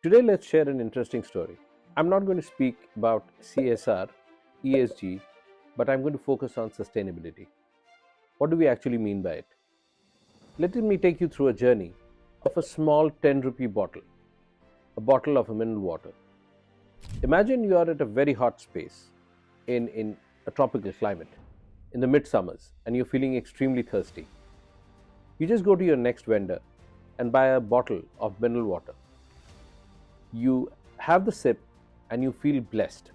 Today, let's share an interesting story. I'm not going to speak about CSR, ESG, but I'm going to focus on sustainability. What do we actually mean by it? Let me take you through a journey of a small 10 rupee bottle, a bottle of a mineral water. Imagine you are at a very hot space in a tropical climate in the mid-summers and you're feeling extremely thirsty. You just go to your next vendor and buy a bottle of mineral water. You have the sip and you feel blessed.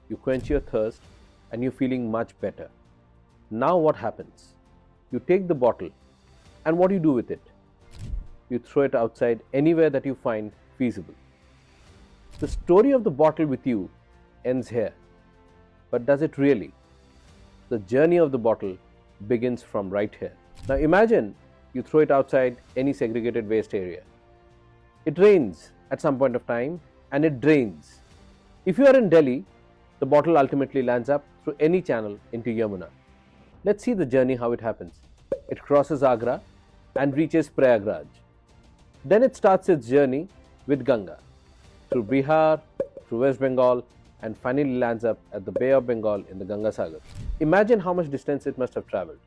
You quench your thirst and you're feeling much better. Now what happens? You take the bottle and what do you do with it? You throw it outside anywhere that you find feasible. The story of the bottle with you ends here. But does it really? The journey of the bottle begins from right here. Now imagine you throw it outside any segregated waste area. It rains at some point of time and it drains. If you are in Delhi, the bottle ultimately lands up through any channel into Yamuna. Let's see the journey how it happens. It crosses Agra and reaches Prayagraj. Then it starts its journey with Ganga through Bihar, through West Bengal, and finally lands up at the Bay of Bengal in the Gangasagar. Imagine how much distance it must have traveled.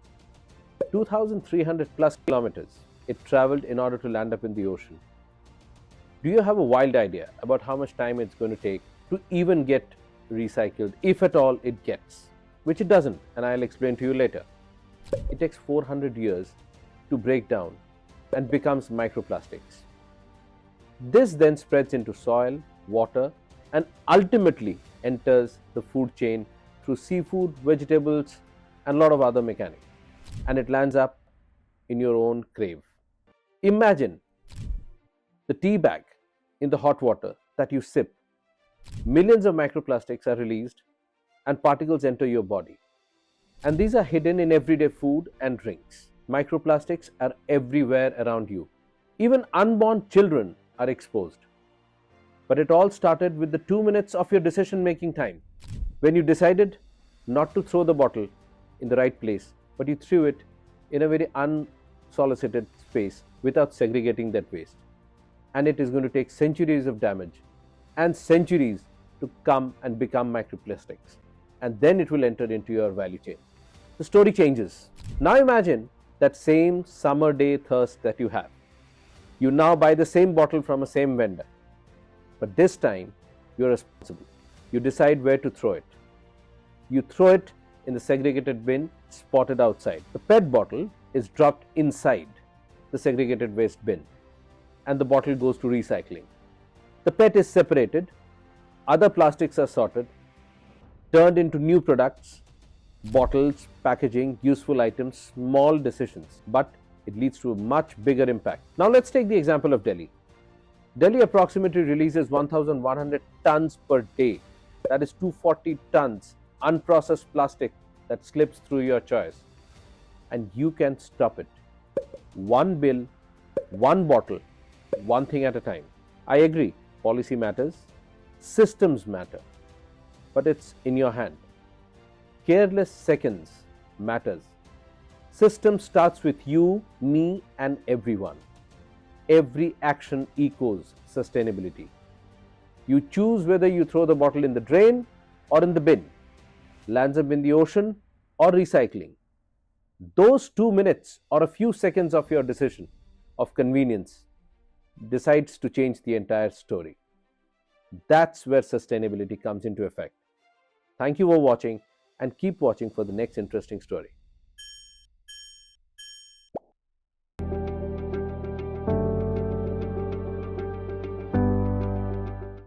2,300 plus kilometers it traveled in order to land up in the ocean. Do you have a wild idea about how much time it's going to take to even get recycled, if at all it gets? Which it doesn't, and I'll explain to you later. It takes 400 years to break down and becomes microplastics. This then spreads into soil, water, and ultimately enters the food chain through seafood, vegetables, and a lot of other mechanics. And it lands up in your own crave. Imagine the tea bag in the hot water that you sip. Millions of microplastics are released and particles enter your body. And these are hidden in everyday food and drinks. Microplastics are everywhere around you. Even unborn children are exposed. But it all started with the 2 minutes of your decision-making time, when you decided not to throw the bottle in the right place, but you threw it in a very unsolicited space without segregating that waste. And it is going to take centuries of damage and centuries to come and become microplastics. And then it will enter into your value chain. The story changes. Now imagine that same summer day thirst that you have. You now buy the same bottle from a same vendor. But this time, you're responsible. You decide where to throw it. You throw it in the segregated bin spotted outside. The PET bottle is dropped inside the segregated waste bin and the bottle goes to recycling. The PET is separated, other plastics are sorted, turned into new products, bottles, packaging, useful items, small decisions, but it leads to a much bigger impact. Now let's take the example of Delhi. Delhi approximately releases 1,100 tons per day. That is 240 tons unprocessed plastic that slips through your choice. And you can stop it. One bill, one bottle, one thing at a time. I agree, policy matters, systems matter, but it's in your hand. Careless seconds matters. System starts with you, me, and everyone. Every action echoes sustainability. You choose whether you throw the bottle in the drain or in the bin, lands up in the ocean or recycling. Those 2 minutes or a few seconds of your decision of convenience decides to change the entire story. That's where sustainability comes into effect. Thank you for watching and keep watching for the next interesting story.